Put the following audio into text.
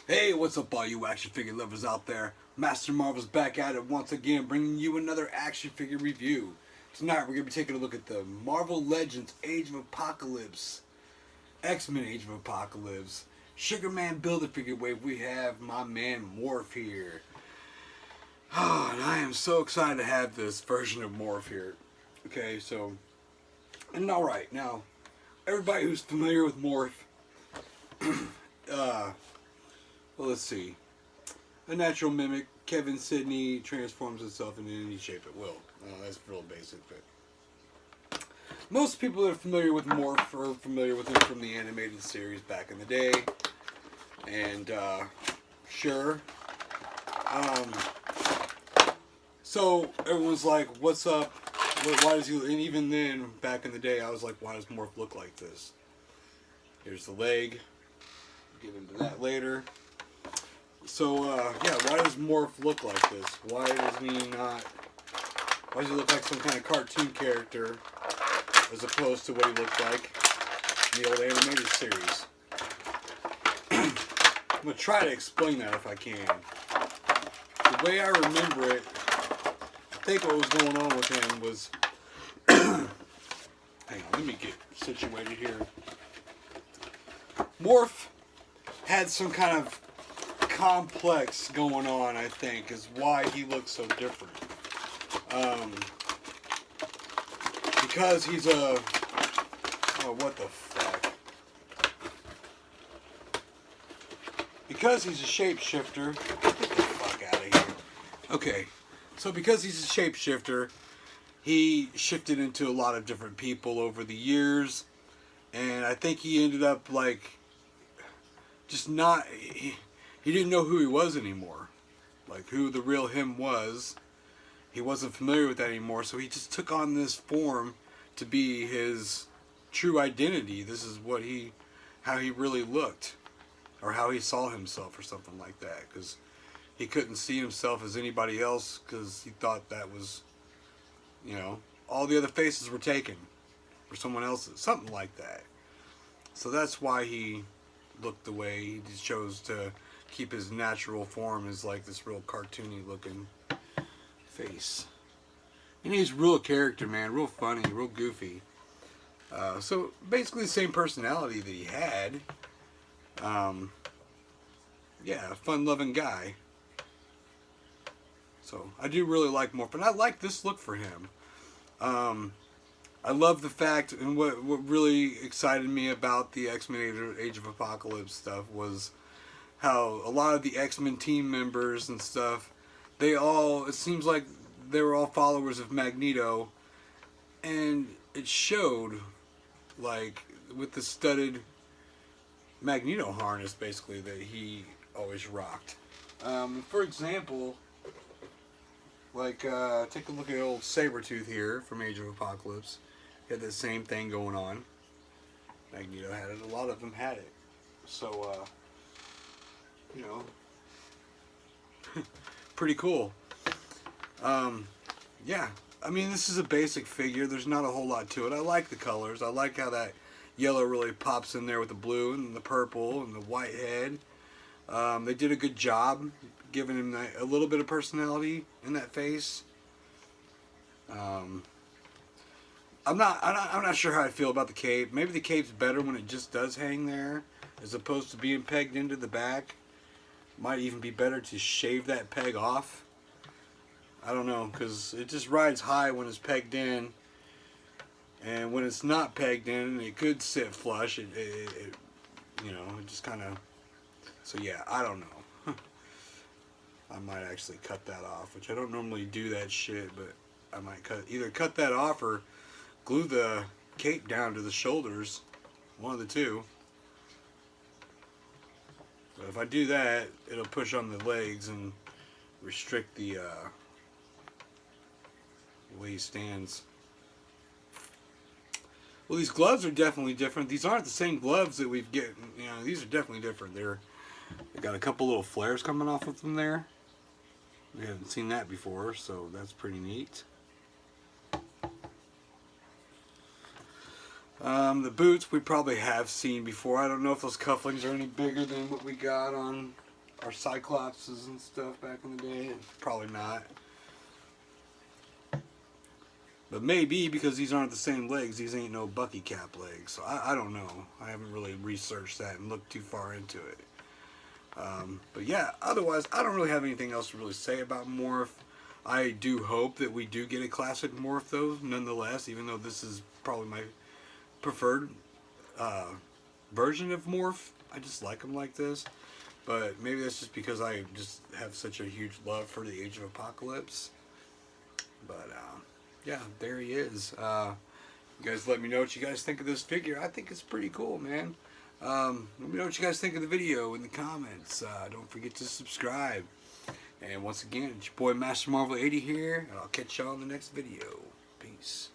Hey, what's up all you action figure lovers out there? Master Marvel's back at it once again, bringing you another action figure review. Tonight we're going to be taking a look at the Marvel Legends Age of Apocalypse, X-Men Age of Apocalypse, Sugar Man Build-A-Figure Wave. We have my man Morph here. Oh, and I am so excited to have this version of Morph here. Okay, so, and alright, now, everybody who's familiar with Morph, well, let's see. A natural mimic, Kevin Sidney transforms itself into any shape it will. That's real basic, but most people that are familiar with Morph are familiar with him from the animated series back in the day. And, sure. So, everyone's like, what's up? Why does he... And even then, back in the day, I was like, why does Morph look like this? Here's the leg. Get into that later. So, yeah, why does Morph look like this? Why does he look like some kind of cartoon character as opposed to what he looked like in the old animated series? I'm going to try to explain that if I can. The way I remember it, I think what was going on with him was... Hang on, let me get situated here. Morph had some kind of complex going on, I think, is why he looks so different. Because he's a... Oh, what the fuck? Because he's a shapeshifter... Get the fuck out of here. Okay, so because he's a shapeshifter, he shifted into a lot of different people over the years, and I think he ended up, like, just not... He didn't know who he was anymore. Like, who the real him was. He wasn't familiar with that anymore, so he just took on this form to be his true identity. This is what how he really looked. Or how he saw himself or something like that. Because he couldn't see himself as anybody else because he thought that was, you know, all the other faces were taken for someone else's. Something like that. So that's why he looked the way he just chose to keep his natural form as like this real cartoony looking face. And he's a real character, man. Real funny, real goofy. So basically the same personality that he had. Yeah, a fun-loving guy. So I do really like Morph, and I like this look for him. I love the fact, and what really excited me about the X-Men Age of Apocalypse stuff was how a lot of the X-Men team members and stuff, it seems like they were all followers of Magneto, and it showed, like, with the studded Magneto harness, basically, that he always rocked. For example, like, take a look at old Sabretooth here from Age of Apocalypse. He had the same thing going on. Magneto had it. A lot of them had it. So, you know, pretty cool. Yeah, I mean, this is a basic figure. There's not a whole lot to it. I like the colors. I like how that yellow really pops in there with the blue and the purple and the white head. They did a good job giving him a little bit of personality in that face. I'm not sure how I feel about the cape. Maybe the cape's better when it just does hang there, as opposed to being pegged into the back. Might even be better to shave that peg off. I don't know, because it just rides high when it's pegged in, and when it's not pegged in, it could sit flush. It you know, it just kind of. So yeah, I don't know. I might actually cut that off, which I don't normally do that shit, but I might either cut that off or glue the cape down to the shoulders, one of the two. But if I do that, it'll push on the legs and restrict the way he stands. Well, these gloves are definitely different. These aren't the same gloves that we've get. You know, these are definitely different. They got a couple little flares coming off of them there. We haven't seen that before, so that's pretty neat. The boots we probably have seen before. I don't know if those cufflinks are any bigger than what we got on our Cyclopses and stuff back in the day? Probably not. But maybe because these aren't the same legs, these ain't no Bucky Cap legs. So I don't know. I haven't really researched that and looked too far into it. But yeah, otherwise, I don't really have anything else to really say about Morph. I do hope that we do get a classic Morph, though, nonetheless, even though this is probably my preferred version of Morph. I just like them like this. But maybe that's just because I just have such a huge love for the Age of Apocalypse. But, yeah, there he is. You guys let me know what you guys think of this figure. I think it's pretty cool, man. Let me know what you guys think of the video in the comments. Don't forget to subscribe. And once again, it's your boy MasterMarvel80 here, and I'll catch y'all in the next video. Peace.